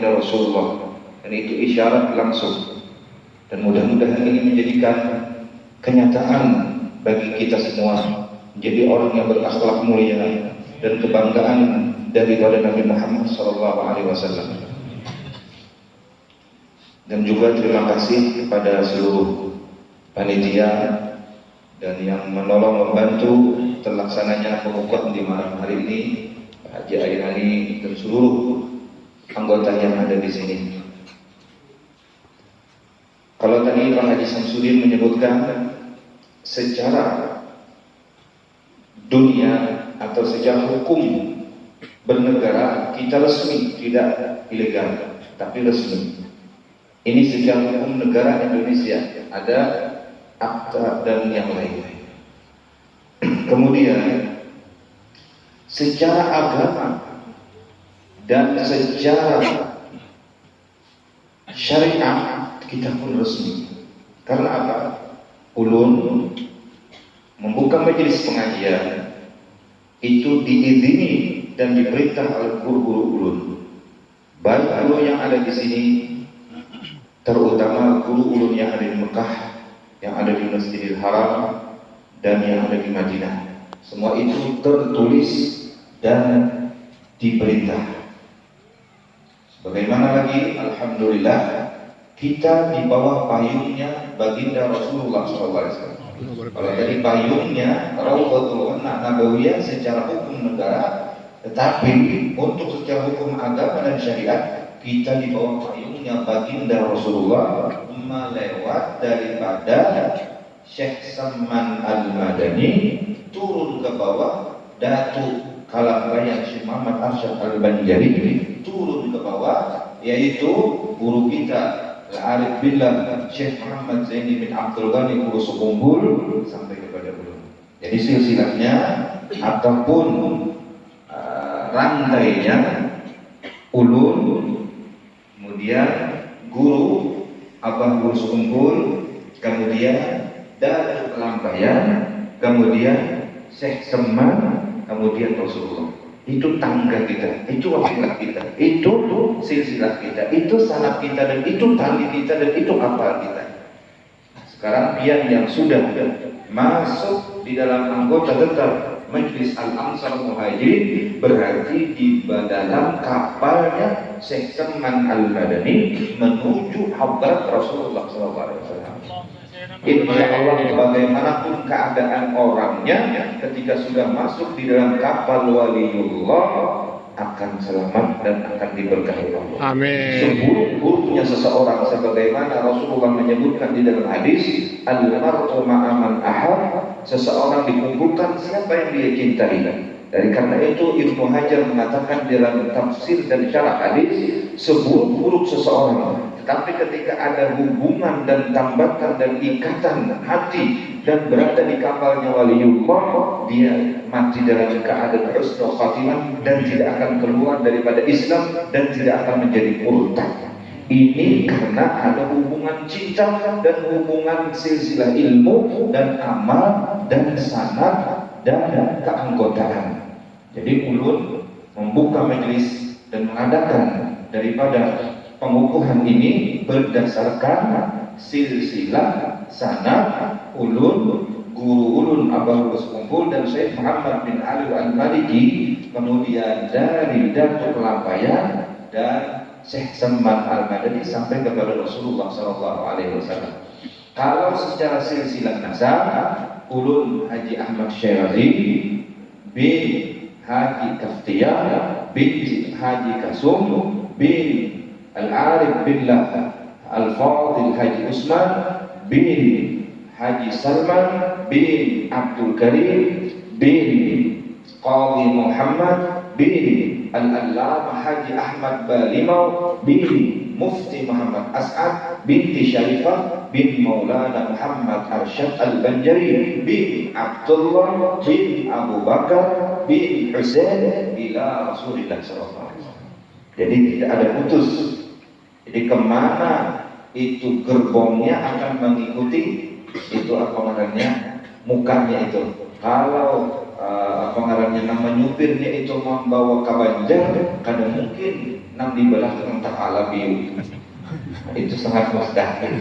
baginda Rasulullah, dan itu isyarat langsung. Dan mudah-mudahan ini menjadikan kenyataan bagi kita semua, menjadi orang yang berakhlak mulia dan kebanggaan daripada Nabi Muhammad SAW. Dan juga terima kasih kepada seluruh panitia dan yang menolong membantu terlaksananya pengukuhan di malam hari ini, Pak Haji Airani dan seluruh anggota yang ada di sini. Kalau tadi Pak Haji Samsudin menyebutkan secara dunia atau secara hukum bernegara kita resmi, tidak ilegal, tapi resmi. Ini secara hukum negara Indonesia, ada akta dan yang lain. Kemudian secara agama dan secara syariat kita pun resmi. Karena apa? Ulun membuka majelis pengajian itu diizini dan diperintah oleh guru-guru ulun. Baik guru yang ada di sini, terutama guru ulun yang ada di Mekah, yang ada di Masjidil Haram, dan yang ada di Madinah. Semua itu tertulis dan diperintah. Bagaimana lagi? Alhamdulillah kita di bawah payungnya baginda Rasulullah SAW. Kalau tadi payungnya Raudhatul Nabawiyah secara hukum negara, tetapi untuk secara hukum agama dan syariat kita di bawah payungnya baginda Rasulullah, melewat daripada Syekh Salman Al-Madani turun ke bawah, Datuk Kalambayan Syekh Muhammad Arsyad Al-Banjari turun ke bawah, yaitu guru kita Al-Arif Billah Syekh Muhammad Zaini bin Abdul Ghani Guru Sukumbul sampai kepada ulun. Jadi silsilahnya ataupun rantainya ulun, kemudian guru Abah Guru Sukumbul, kemudian Datuk Kelambayan, kemudian Syekh Seman, kemudian Rasulullah. Itu tangga kita, itu wasilah kita, itu silsilah kita, itu sanad kita, dan itu tali kita, dan itu kapal kita. Sekarang pian yang sudah masuk di dalam anggota tetap Majlis Al-Ansar Muhajirin, berarti di dalam kapalnya Syekh Salman Al-Madani menuju hadrat Rasulullah SAW. Insya Allah bagaimanapun keadaan orangnya, ketika sudah masuk di dalam kapal waliullah akan selamat dan akan diberkahi Allah. Amin. Seburuk-buruknya seseorang, sebagaimana Rasulullah menyebutkan di dalam hadis, al-mar'u ma'aman ahab, seseorang dikumpulkan siapa yang dia cintai. Dari karena itu Ibnu Hajar mengatakan dalam tafsir dan syarah hadis, seburuk-buruk seseorang, tetapi ketika ada hubungan dan tambatan dan ikatan hati dan berada di kapalnya waliullah, dia mati dalam keadaan husnul khatimah dan tidak akan keluar daripada Islam dan tidak akan menjadi murtad. Ini karena ada hubungan cinta dan hubungan silsilah ilmu dan amal dan sanad dan keanggotaan. Jadi ulun membuka majelis dan mengadakan daripada pengukuhan ini berdasarkan silsilah sanad ulun, guru ulun Abah Guru Sukumbul dan Syekh Muhammad bin Ali Al-Maliki, kemudian dari Datuk Kelambayan dan Syekh Salman Al-Madani sampai kepada Rasulullah SAW. Kalau secara silsilah nasab, ulun Haji Ahmad Syirazi bin Haji Kaftiyah bin Haji Kasum bin Al-Arif Billah Al-Fadil Haji Usman bin Haji Salman bin Abdul Karim bin Qadhi Muhammad bin Al-Allamah Haji Ahmad Balimau bin Mufti Muhammad As'ad binti Syarifah bin Maulana Muhammad Arsyad Al-Banjari bin Abdullah bin Abu Bakar bin Husain ila Rasulullah SAW. Jadi tidak ada putus. Jadi kemana itu gerbongnya akan mengikuti itu apa namanya, mukanya itu. Kalau apa ngarannya nama nyupirnya itu membawa ke Banjar, kadang mungkin nang di belakang tak alami itu sangat mustahil.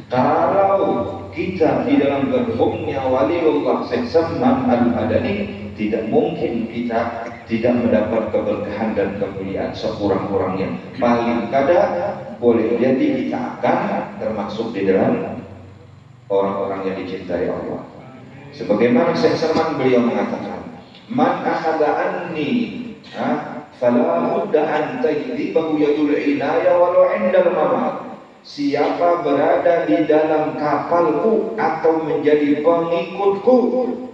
Kalau kita di dalam gerbongnya waliullah Syekh Salman Al-Madani, tidak mungkin kita tidak mendapat keberkahan dan kemuliaan sekurang-kurangnya. Paling kadang boleh jadi kita akan termasuk di dalam orang-orang yang dicintai Allah. Sebagaimana Syekh Salman beliau mengatakan, man akhadha anni fala budda an tajdibahu yadul inaya walau indal mamat. Siapa berada di dalam kapalku atau menjadi pengikutku,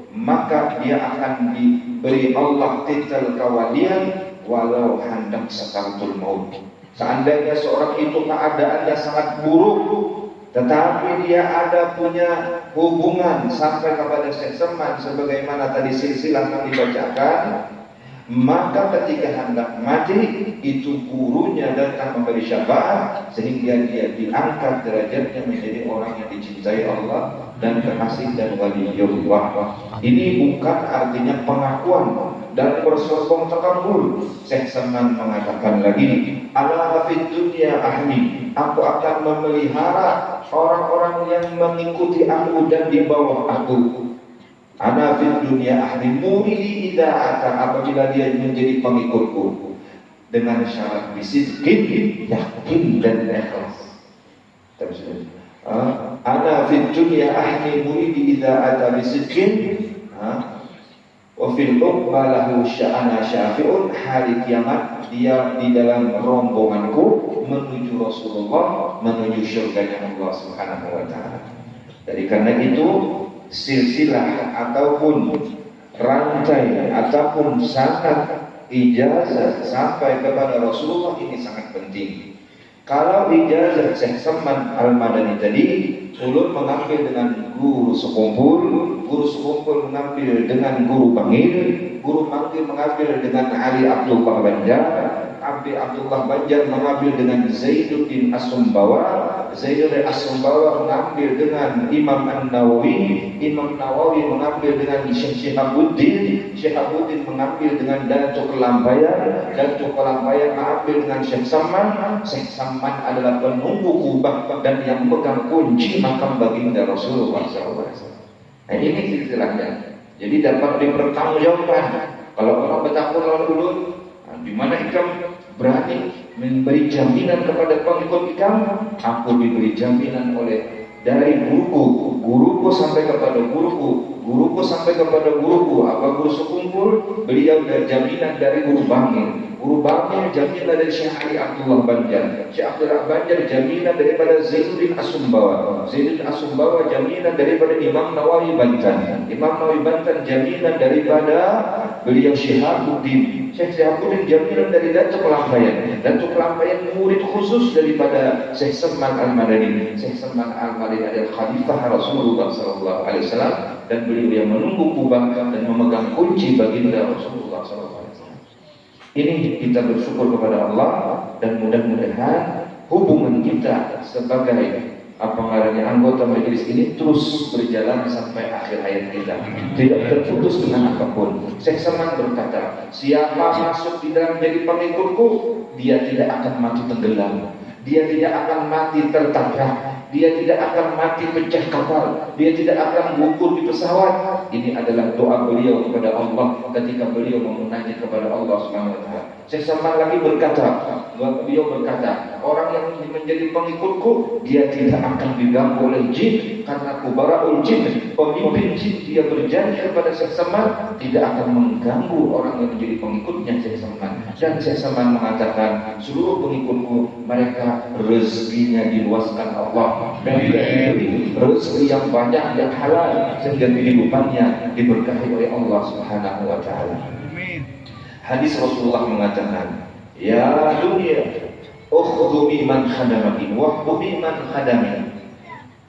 maka dia akan diberi Allah titel kawalian walau hendak sakaratul maut. Seandainya seorang itu keadaannya sangat buruk, tetapi dia ada punya hubungan sampai kepada Syekh Salman sebagaimana tadi silsilah yang dibacakan, maka ketika hendak mati itu gurunya datang memberi syafaat sehingga dia diangkat derajatnya menjadi orang yang dicintai Allah dan kekasih dan waliullah. Ini bukan artinya pengakuan dan bersombong takabur. Syekh Salman mengatakan lagi, ala fid dunya ahli, aku akan memelihara orang-orang yang mengikuti aku dan di bawah aku. Ana fid dunya ahli muridi idza ata, apabila dia menjadi pengikutku dengan syarat bisidqin, yakin dan ikhlas. Terus ana fid dunya ahli muridi idza ata bisidqin wa fil uqbalahu sya'ana syafi'un, hari kiamat dia di dalam rombonganku menuju Rasulullah, menuju syurganya Allah Subhanahu wa taala. Jadi karena itu silsilah ataupun rantai ataupun sanad ijazah sampai kepada Rasulullah ini sangat penting. Kalau ijazah Syekh Salman Al-Madani tadi, ulun mengambil dengan guru sekumpul mengambil dengan guru panggil, guru panggil mengambil dengan Ali Abdullah Banjar, Abdi Abdullah Banjar mengambil dengan Zaiduddin As-Sumbawa, Zaiduddin As-Sumbawa mengambil dengan Imam An-Nawawi, Imam Nawawi mengambil dengan Syekh Syihabuddin, Syihabuddin mengambil dengan Datuk Kelambayan, Datuk Kelambayan mengambil dengan Syekh Salman. Syekh Salman adalah penunggu kubah dan yang pegang kunci makam baginda Rasulullah SAW. Nah, ini silsilahnya. Jadi dapat dipertanggungjawabkan. Kalau orang bertakwa lawan ulun, di mana ikam berani memberi jaminan kepada pengikut ikam? Aku diberi jaminan oleh dari guruku sampai kepada guruku sampai kepada guruku. Apa guru sekumpul? Beliau dari jaminan dari guru bangir jaminan dari Syekh Ali Abdullah Banjar, Syekh Abdullah Banjar jaminan daripada Zaiduddin As-Sumbawa, Zaiduddin As-Sumbawa jaminan daripada Imam Nawawi Banten, Imam Nawawi Banten jaminan daripada beliau Syihabuddin, Syekh Syihabuddin jaminan dari Datuk Kelambayan murid khusus daripada Syekh Salman Al-Madani. Syekh Salman Al-Madani adalah khalifah Rasulullah SAW dan beliau yang menunggu kubah dan memegang kunci baginda Rasulullah SAW. Ini kita bersyukur kepada Allah dan mudah-mudahan hubungan kita sebagai anggota majelis ini terus berjalan sampai akhir hayat kita, tidak terputus dengan apapun. Syekh Salman berkata, siapa masuk di dalam jadi pengikutku, dia tidak akan mati tenggelam, dia tidak akan mati tertabrak, dia tidak akan mati pecah kapal, dia tidak akan gugur di pesawat. Ini adalah doa beliau kepada Allah ketika beliau memunajat kepada Allah Subhanahu wa taala. Syekh Salman lagi beliau berkata, orang yang menjadi pengikutku dia tidak akan diganggu oleh jin, karena kubaraul jin, pemimpin jin, dia berjanji kepada Syekh Salman tidak akan mengganggu orang yang menjadi pengikutnya Syekh Salman. Dan Syekh Salman mengatakan, seluruh pengikutku mereka rezekinya diluaskan Allah dan diberi rezeki yang banyak dan halal sehingga kehidupannya diberkahi oleh Allah Subhanahu wa taala. Hadis Rasulullah mengatakan, ya dunia ukhdumi man khadamaki wahdumi man khadami.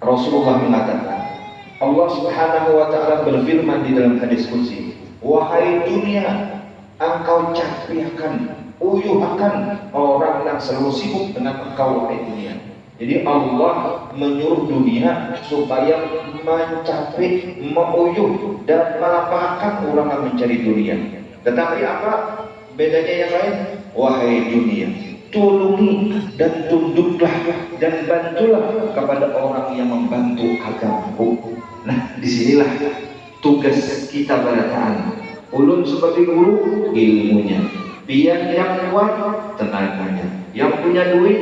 Rasulullah mengatakan, Allah Subhanahu wa taala berfirman di dalam hadis qudsi, wahai dunia, engkau capriakan, uyuhkan orang yang selalu sibuk dengan engkau, wahai dunia. Jadi Allah menyuruh dunia supaya mencapai, meuyuh dan melapangkan orang mencari dunia. Tetapi apa bedanya yang lain? Wahai dunia, tolongi dan tunduklah dan bantulah kepada orang yang membantu agamaku. Nah, disinilah tugas kita barataan. Ulun seperti guru, ilmunya. Biar yang kuat, tenaganya. Yang punya duit,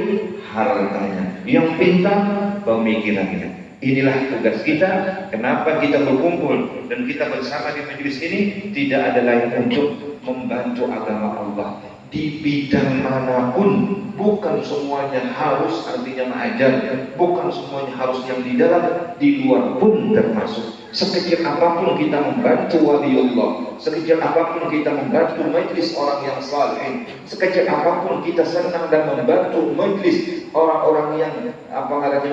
hartanya. Yang pintar, pemikirannya. Inilah tugas kita. Kenapa kita berkumpul dan kita bersama di majelis ini? Tidak ada lain untuk membantu agama Allah di bidang manapun. Bukan semuanya harus artinya mengajar, bukan semuanya harus yang di dalam, di luar pun termasuk. Sekecil apapun kita membantu waliullah, sekecil apapun kita membantu majlis orang yang saleh, sekecil apapun kita senang dan membantu majlis orang-orang yang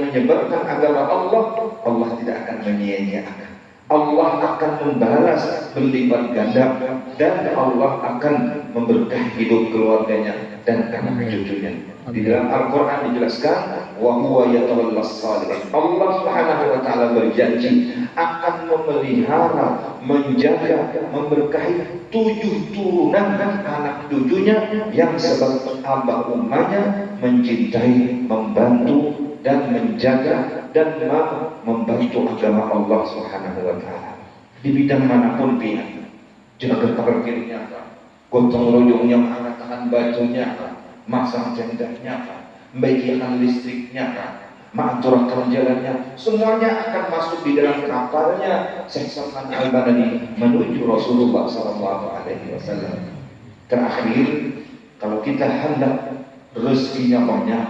menyebarkan agama Allah, Allah tidak akan menyia-nyiakan. Allah akan membalas berlipat ganda dan Allah akan memberkahi hidup keluarganya dan anak cucunya. Di dalam Al-Quran dijelaskan, wa huwa yatawallas salihin. Allah Subhanahu wa taala berjanji akan memelihara, menjaga, memberkahi 7 turunan dan anak cucunya yang sebab abah ummahnya mencintai, membantu dan menjaga dan membantu agama Allah Subhanahu wa taala. Di bidang manapun pihak, jaga parkirnya, gotong royongnya, mengangkat batunya, masang tendanya, membagikan listriknya, mengaturkan jalannya, semuanya akan masuk di dalam kapalnya Syekh Salman Al-Badani menuju Rasulullah SAW. Terakhir, kalau kita hendak rezekinya banyak,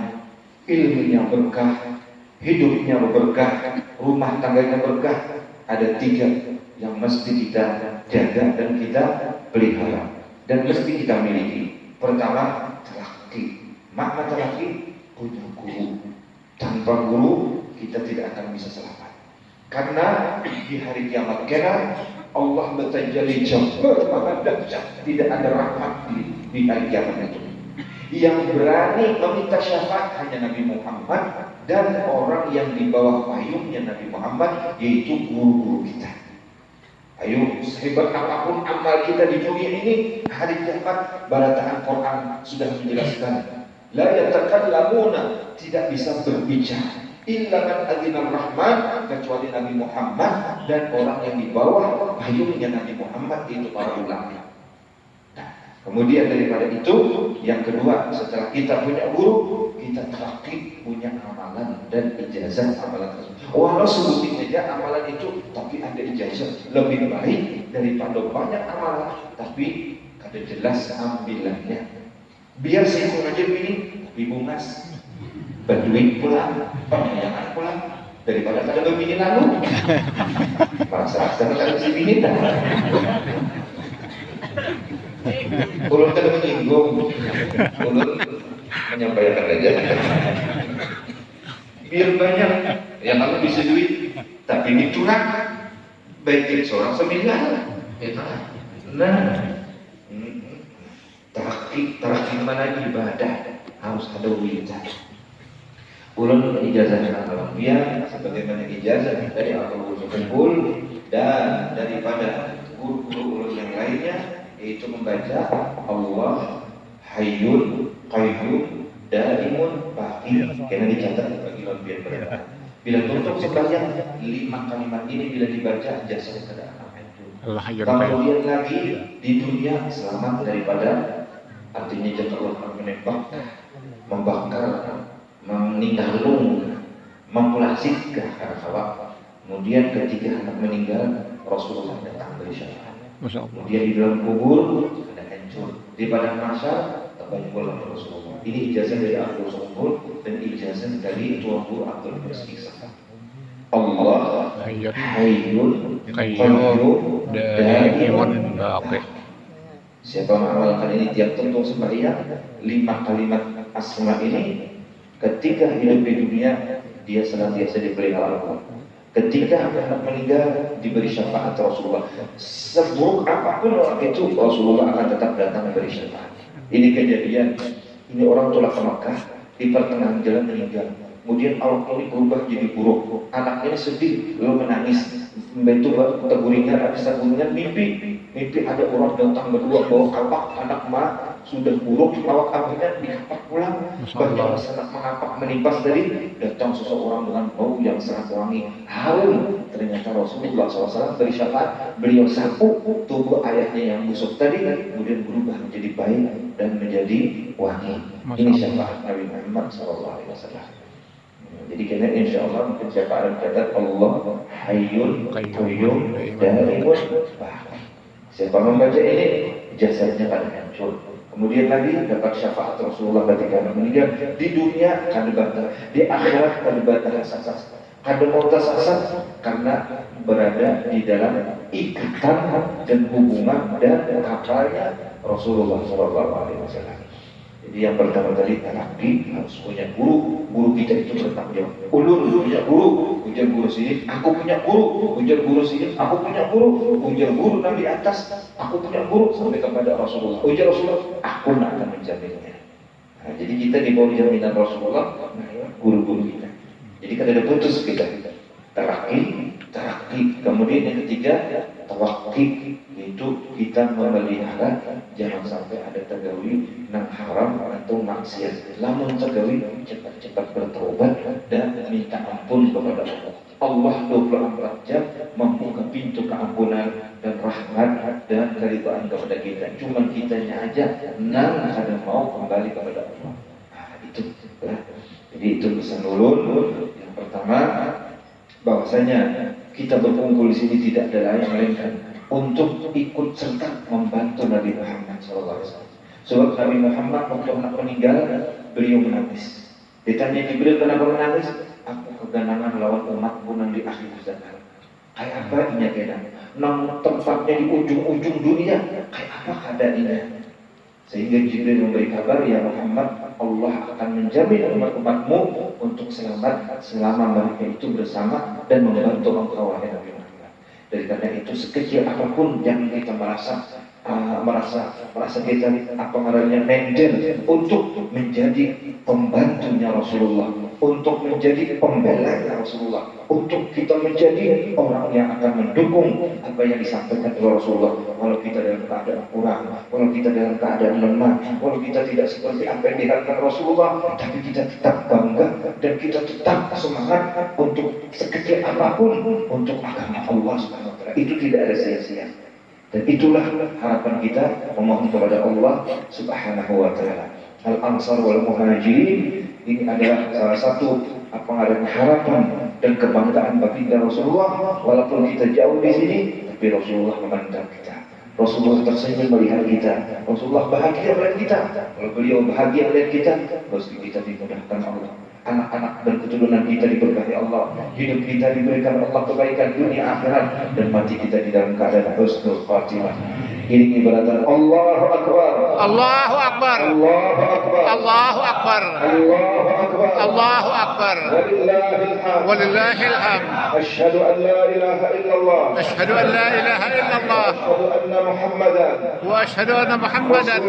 ilmunya berkah, hidupnya berkah, rumah tangganya berkah, ada 3 yang mesti kita jaga dan kita pelihara dan mesti kita miliki. Pertama, telaki. Makna telaki, punya guru. Tanpa guru kita tidak akan bisa selamat. Karena di hari kiamat kena Allah bertajalli jabbar dahsyat, tidak ada rahmat di hari kiamat itu. Yang berani meminta syafaat hanya Nabi Muhammad dan orang yang di bawah payungnya Nabi Muhammad, yaitu guru-guru kita. Ayo, sehebat apapun amal kita di dunia ini, hari kiamat barataan Quran sudah menjelaskan, la yatakallamuna, tidak bisa berbicara, illa man adzina rahman, kecuali Nabi Muhammad dan orang yang di bawah payungnya Nabi Muhammad, yaitu para ulama. Kemudian daripada itu, yang kedua, setelah kita punya guru, kita terakhir punya amalan dan ijazah amalan tersebut. Walau sebutin saja amalan itu, tapi ada ijazah, lebih baik daripada banyak amalan, tapi kada jelas ambilannya. Biar saya mengajar ini, tapi bungas, berduit pulang, penyayangan pulang, daripada kada berbini lalu. Masa kada bisa bini tak? Ulun kan menyinggung, ulun menyampaikan aja. Biar banyak, yang kalau bisa duit, tapi ini curang, baik seorang 9. Nah, terakhir mana ibadah harus ada wilayah. Ulun ijazah Al-Alawiyah sebagaimana ijazah dari Al-Qur'an dan daripada guru-guru ulun yang lainnya, yaitu membaca Allah Hayyun Qayyum Daimun Baqi. Karena dicatat bagi biar berat. Bila tutup sembahyang 5 kalimat ini bila dibaca jasa kepada Allah. Kemudian lagi di dunia selamat daripada, artinya jika Allah menembak, membakar, meninggalkan, mempulasik ke arah. Kemudian ketika anak meninggal, Rasulullah datang bersyafaat. Kemudian di dalam kubur ada hancur, di padang mahsyar terbangun Rasulullah. Ini ijazah dari Abdul Somad dan ijazah dari Tuan Guru Abdul Masih. Allah Hayyun Qayyum Daimun Baqi. Siapa mengamalkan ini tiap tentu sembahyang 5 kalimat asma ini, ketika hidup di dunia dia senantiasa dipelihara Allah. Ketika anak meninggal diberi syafaat Rasulullah. Seburuk apapun orang itu, Rasulullah akan tetap datang memberi syafaat. Ini kejadian. Ini orang tolak ke Makkah, di pertengahan jalan meninggal. kemudian awak ini berubah jadi buruk, anaknya sedih lalu menangis, membantu taburingan, habis taburingan mimpi ada orang datang berdua bawa kapak anak emak sudah buruk, awak akhirnya dikapak pulang, bagian sana mengapak menimpas tadi, datang seseorang dengan bau yang sangat wangi harum, ternyata Rasulullah SAW beri syafaat, beliau sapu tubuh ayahnya yang busuk tadi, kemudian berubah menjadi baik dan menjadi wangi. Ini syafaat Nabi Muhammad SAW. Jadi kena insya Allah mungkin syafaat kata Allah Hayyun Qayyum Daimun. Siapa membaca ini jasadnya akan hancur. Kemudian lagi dapat syafaat Rasulullah ketika meninggal di dunia kada bata, di akhirat kada bata sasas, kada mau tersasar karena berada di dalam ikatan dan hubungan dan kapalnya Rasulullah SAW. Jadi yang pertama tadi talaki harus punya guru kita itu bertanggung jawab. Ulun punya guru, ujar guru sini, aku punya guru, ujar guru sini, aku punya guru, ujar guru di atas, aku punya guru sampai kepada Rasulullah. Ujar Rasulullah, aku nak akan menjaminnya. Nah, jadi kita di bawah jaminan Rasulullah, guru-guru kita. Jadi kan ada putus kita. Talaki. Kemudian yang ketiga, tawakki, yaitu kita memelihara jangan sampai ada tegawi nang haram atau maksiat. Lamun tegawi cepat-cepat bertobat dan minta ampun kepada Allah. Allah 24 jam membuka pintu keampunan dan rahmat dan keridhaan kepada kita. Cuman kitanya aja nang ada mau kembali kepada Allah. Nah, itu. Jadi itu pesan ulun. Yang pertama, bahwasanya kita berkumpul di sini tidak ada lain melainkan untuk ikut serta membantu Nabi Muhammad SAW. Sebab Nabi Muhammad waktu anak meninggal, beliau menangis. Ditanya Jibril kenapa menangis? Aku keganangan lawan umat punang di akhir zaman. Kayak apa ini kena? Nang tempatnya di ujung-ujung dunia, kayak apa keadaannya? Sehingga Jibril memberi kabar, ya Muhammad, Allah akan menjamin umat-umatmu untuk selamat selama mereka itu bersama dan membantu engkau wahai Nabi Muhammad. Dari karena itu sekecil apapun yang kita merasa kita apa namanya mendel untuk menjadi pembantunya Rasulullah, untuk menjadi pembelanya Rasulullah, untuk kita menjadi orang yang akan mendukung apa yang disampaikan oleh Rasulullah. Walau kita dalam keadaan kurang, walau kita dalam keadaan lemah, walau kita tidak seperti apa yang diharapkan Rasulullah, tapi kita tetap bangga dan kita tetap semangat untuk sekecil apapun untuk agama Allah Subhanahu wa taala. Itu tidak ada sia-sia. Dan itulah harapan kita memohon kepada Allah Subhanahu wa taala. Al-Ansar wal Muhajirin ini adalah salah satu harapan dan kebanggaan baginda Rasulullah. Walaupun kita jauh di sini, tapi Rasulullah memandang kita. Rasulullah tersenyum melihat kita. Rasulullah bahagia melihat kita. Kalau beliau bahagia melihat kita, pasti kita dimudahkan Allah. Anak-anak dan keturunan kita diberkahi Allah, hidup kita diberikan Allah kebaikan dunia akhirat, dan mati kita di dalam keadaan husnul khatimah. Ini ibarat Allahu Akbar, Allahu Akbar, Allahu Akbar, Allahu Akbar, Allahu Akbar, Allahu Akbar, walillahil hamd. Asyhadu an la ilaha illallah, asyhadu an la ilaha illallah, asyhadu anna Muhammadan, wa asyhadu anna Muhammadan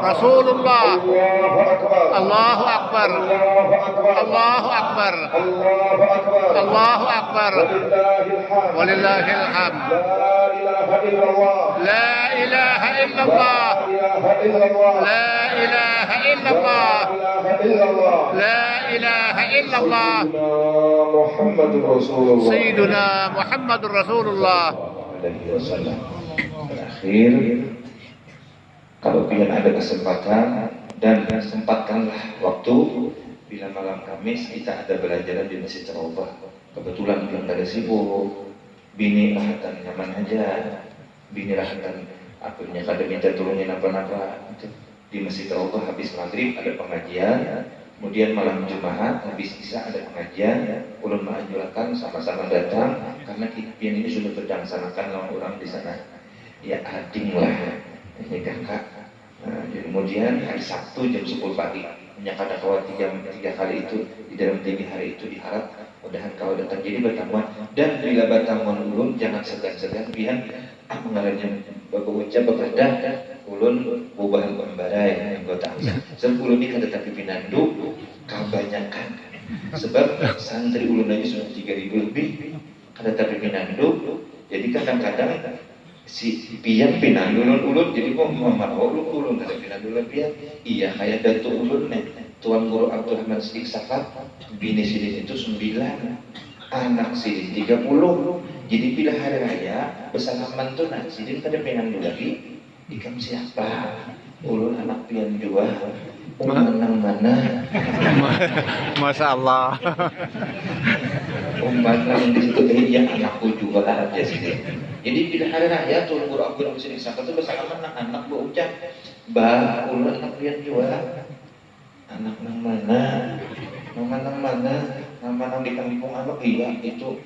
Rasulullah. Allahu Akbar, Allahu Akbar, Allahu Akbar, Allahu Akbar, Allahu Akbar, walillahil hamd. La ilaha illallah, la ilaha illallah, la ilaha illallah, Muhammadur Rasulullah, Sayyiduna Muhammadur Rasulullah. Terakhir, kalau kalian ada kesempatan dan sempatkanlah waktu bila malam Kamis kita ada belajaran di Masjid Raubah. Kebetulan belum ada sibuk, bini rahatan nyaman aja, bini rahatan akhirnya kada minta turunin apa-apa. Di Masjid Raubah habis maghrib ada pengajian, kemudian malam Jumat habis isya ada pengajian. Ulun menganjurkan sama-sama datang karena kipian ini sudah berdangsanakan lawan orang di sana. Ya ading lah, ini kakak. Nah, kemudian hari Sabtu jam 10 pagi menyangka kawat tiga kali itu di dalam 3 hari itu diharap mudahan kau datang jadi bertamuan. Dan bila bertamuan ulun jangan segan-segan bihan mengarahnya bapak ucap bekerja ulun bubahan pembarai anggota sebelum ini kada tapi pinandu kebanyakan Sebab santri ulun aja sudah 3.000 lebih. Kada tapi pinandu. Jadi kadang-kadang si pian pinandu ulun jadi kok Muhammad ulun kada pinandu pian. Iya kayak Datuk ulun nih. Tuan Guru Abdul Rahman Siddiq Safat, bini Sidin itu 9, anak Sidin 30. Jadi bila hari raya bersalaman tuh nak Sidin kada pinandu lagi. Ikam siapa? Ulun anak pian jua. Menang mana? Masya Allah. Menang di situ iya anakku juga lah aja sih. Jadi bila hari raya Tuan Guru Abdul Rahman Siddiq Safat itu bersalaman anak berucap, bah ulun anak pian jua. Anak nang mana? Nama nang di kampung anak iya itu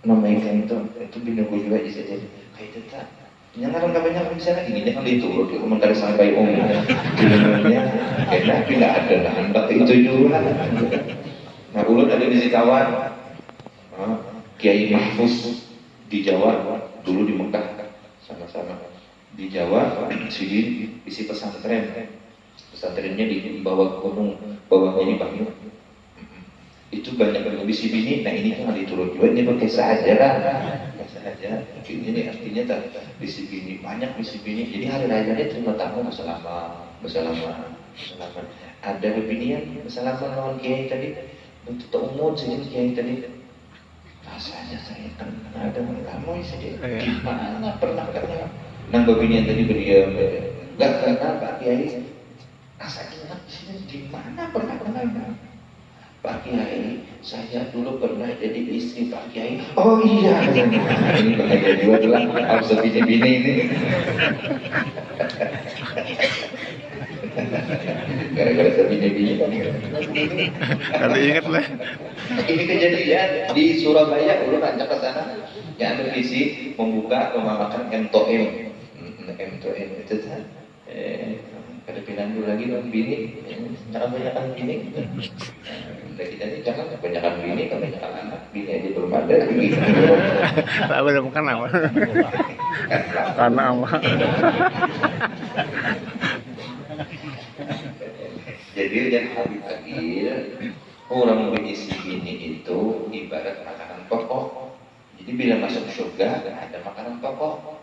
nama ikan itu binaku juga bisa jadi kayak itu tak. Jangan orang banyak di sana ini kan diturut komentar sampai umumnya karena tidak ada anak itu juga. Nah ulun ada di Sikawan, Kiai Mahfuz di Jawa dulu di Mekah sama-sama di Jawa sini isi pesantrennya di bawah gunung bawahnya di Banyu itu banyak berbisi bini. Nah ini kan diturut juga ini pakai saja lah saja ini artinya tak bisi bini banyak bisi bini. Jadi hari raya terima tamu bersalaman ada bebinian bersalaman lawan kiai tadi untuk umum sini kiai tadi rasanya saya kan ada kamu saja gimana pernah karena nang bebinian tadi berdiam nggak kenal Pak Kiai rasanya di mana pernah Pak Kiai, saya dulu pernah jadi istri Pak Kiai. Oh iya, ini bahaya juga tuh lah, harus bini-bini ini. Gara-gara sebini-bini kan. Kalau ingat lah. Ini kejadian di Surabaya, ulun ajak ke sana. Yang ada visi membuka rumah makan M2M. M2M itu kan. Ada pilihan dulu lagi dong bini, jangan banyakkan bini. Kita ini jangan kebanyakan bini, kebanyakan anak, bini aja belum ada. Tak boleh makan apa? Karena apa? Jadi yang Habib Agil, orang berisi bini itu ibarat makanan pokok. Jadi bila masuk surga ada makanan pokok.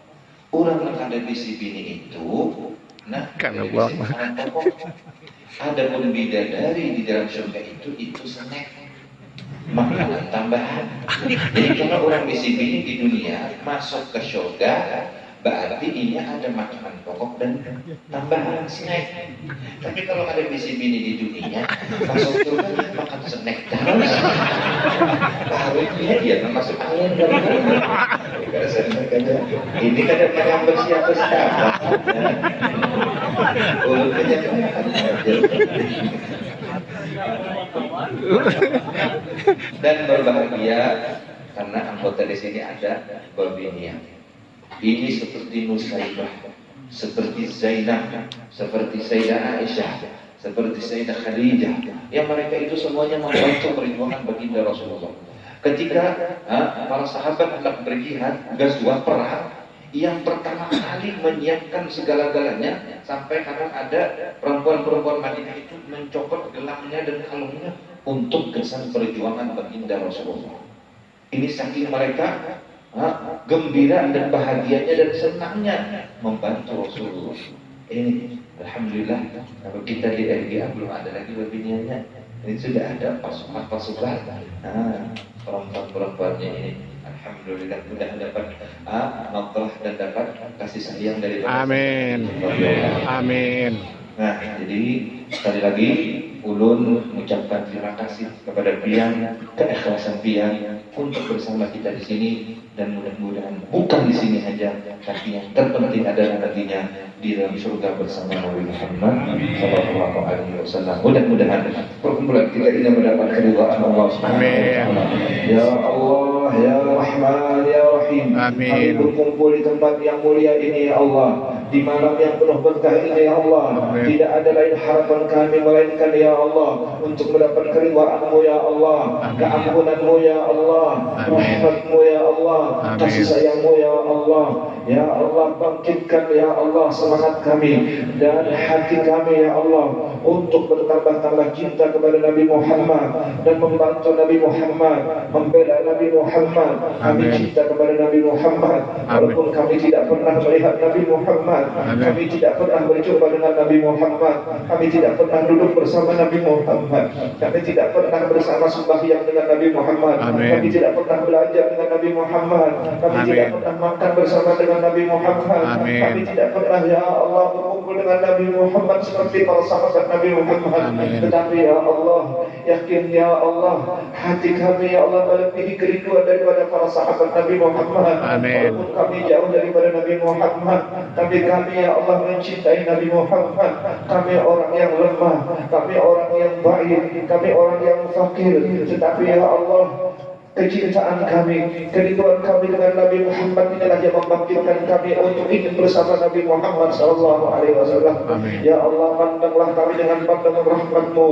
Orang yang ada bisi bini itu, nah karena buang. Ada pun bidadari di dalam surga itu snack makanan tambahan. Jadi kalau orang bisi bini di dunia masuk ke surga berarti ini ada makanan pokok dan tambahan snack. Tapi kalau ada bisi bini di dunia masuk surga makan snack terus baru dia masuk angin ini kadang yang bersiap-siap dan berbahagia karena anggota di sini ada Babinia. Ini seperti Nusaibah, seperti Zainab, seperti Sayyidah Aisyah, seperti Sayyidah Khadijah. Yang mereka itu semuanya membantu perjuangan baginda Rasulullah. Ketika para sahabat hendak berjihad, gazwah perang, yang pertama kali menyiapkan segala-galanya sampai kadang ada perempuan-perempuan Madinah itu mencopot gelangnya dan kalungnya untuk kesan perjuangan baginda Rasulullah. Ini saking mereka gembira dan bahagianya dan senangnya membantu Rasulullah. Ini alhamdulillah kalau kita di RGA belum ada lagi webinarnya. Ini sudah ada pasukan perempuan-perempuannya ini. Alhamdulillah mudah dapat nafkah dan dapat kasih sayang dari Amin. Amin. Nah, jadi sekali lagi ulun mengucapkan terima kasih kepada Pian, keikhlasan Pian untuk bersama kita di sini dan mudah-mudahan bukan di sini saja, tapi yang terpenting adalah nantinya di dalam surga bersama Nabi Muhammad Sallallahu Alaihi Wasallam. Mudah-mudahan perkumpulan kita ini mendapat keridhaan Allah Subhanahu Wa Taala. Ya Allah, Ya Rahman, Ya Rahim. Amin. Kami berkumpul di tempat yang mulia ini, Ya Allah. Di malam yang penuh berkah ini, Ya Allah. Amin. Tidak ada lain harapan kami melainkan, Ya Allah, untuk mendapat keridhaan-Mu, Ya Allah, keampunan-Mu, Ya Allah, rahmat-Mu, Ya Allah, kasih sayang-Mu, Ya Allah. Ya Allah, bangkitkan, Ya Allah, semangat kami dan hati kami, Ya Allah, untuk bertambah-tambah cinta kepada Nabi Muhammad dan membantu Nabi Muhammad, membela Nabi Muhammad. Kami Amin. cinta kepada Nabi Muhammad walaupun kami tidak pernah melihat Nabi Muhammad, kami tidak pernah berjumpa dengan Nabi Muhammad, kami tidak pernah duduk bersama Nabi Muhammad, kami tidak pernah bersama sembahyang dengan Nabi Muhammad, kami tidak pernah belajar dengan Nabi Muhammad, kami tidak pernah makan bersama dengan Nabi Muhammad, kami tidak pernah ya Allah berkumpul dengan Nabi Muhammad seperti para sahabat Nabi Muhammad. Tetapi ya Allah, yakin ya Allah, hati kami ya Allah melebihi kerinduan daripada para sahabat Nabi Muhammad. Walaupun kami jauh daripada Nabi Muhammad, tapi kami ya Allah mencintai Nabi Muhammad. Kami orang yang lemah, kami orang yang baik, kami orang yang fakir, tetapi ya Allah, kecintaan kami, kerinduan kami dengan Nabi Muhammad inilah yang membangkitkan kami untuk ingin bersama Nabi Muhammad SAW. Ya Allah, pandanglah kami dengan pandangan rahmat-Mu,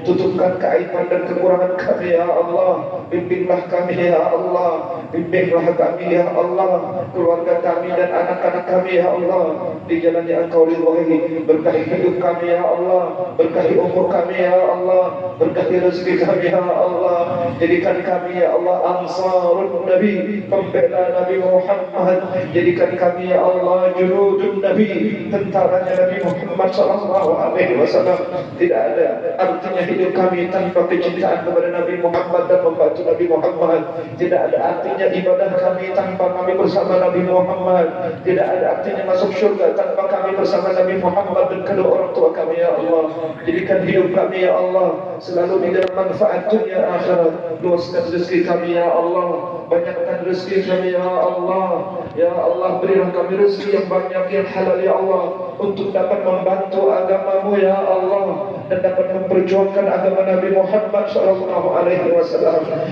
tutupkan keaiban dan kekurangan kami ya Allah, bimbinglah kami ya Allah, bimbinglah kami ya Allah, keluarga kami dan anak-anak kami ya Allah, di jalan yang Engkau ridhoi. Berkahi hidup kami ya Allah, berkahi umur kami ya Allah, berkahi rezeki kami ya Allah, jadikan kami ya Allah Ansarun Nabi, pembela Nabi Muhammad. Jadikan kami ya Allah junudun Nabi, tentaranya Nabi Muhammad SAW. Tidak ada artinya hidup kami tanpa kecintaan kepada Nabi Muhammad dan membantu Nabi Muhammad. Tidak ada artinya ibadah kami tanpa kami bersama Nabi Muhammad. Tidak ada artinya masuk syurga tanpa kami bersama Nabi Muhammad dan kedua orang tua kami ya Allah. Jadikan hidup kami ya Allah selalu di dalam manfaat dunia akhirat. Luaskan rezeki kami ya Allah, banyakkan rezeki kami ya Allah. Ya Allah, berilah kami rezeki yang banyak yang halal ya Allah, untuk dapat membantu agama-Mu ya Allah, dan dapat memperjuangkan agama Nabi Muhammad SAW.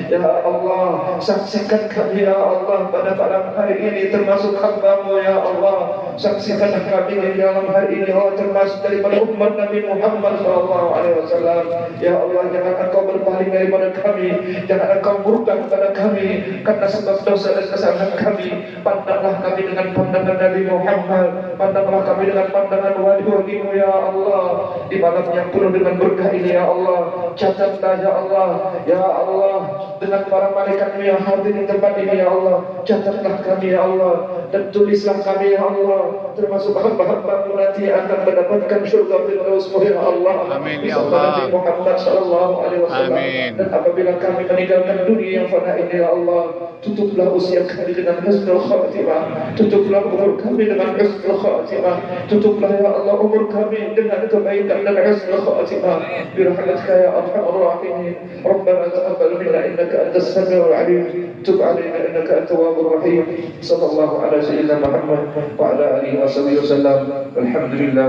Ya Allah, saksikan kami ya Allah pada malam hari ini termasuk hamba-Mu ya Allah. Saksikanlah kami di dalam hari ini Allah termasuk daripada umat Nabi Muhammad SAW. Ya Allah, jangan Engkau berpaling daripada kami, jangan Engkau murka kepada kami karena sebab dosa dan kesalahan kami. Pandanglah kami dengan pandangan Nabi Muhammad, pandanglah kami dengan pandangan wali-wali-Mu ya Allah. Di malam yang penuh dengan berkah ini ya Allah, catatlah ya Allah, ya Allah, dengan para malaikat-Mu yang hadir di tempat ini ya Allah, catatlah kami ya Allah, dan tulislah kami ya Allah termasuk hamba-hamba-Mu nanti yang akan mendapatkan syurga Firdaus-Mu ya Allah. Amin ya Allah. Nabi Muhammad SAW. Dan apabila kami meninggalkan dunia yang fana ini ya Allah, tutuplah usia kami dengan husnul khatimah, tutuplah umur kami dengan husnul khatimah, tutuplah ya Allah umur kami dengan kebaikan dan husnul khatimah. Birahmatika ya arhamar rahimin. Rabbana taqabbal minna innaka antas samiul alim, tub alaina innaka antat tawwabur rahim. Sallallahu ala sayyidina Muhammad wa ala alihi wa sahbihi wasallam. Alhamdulillah.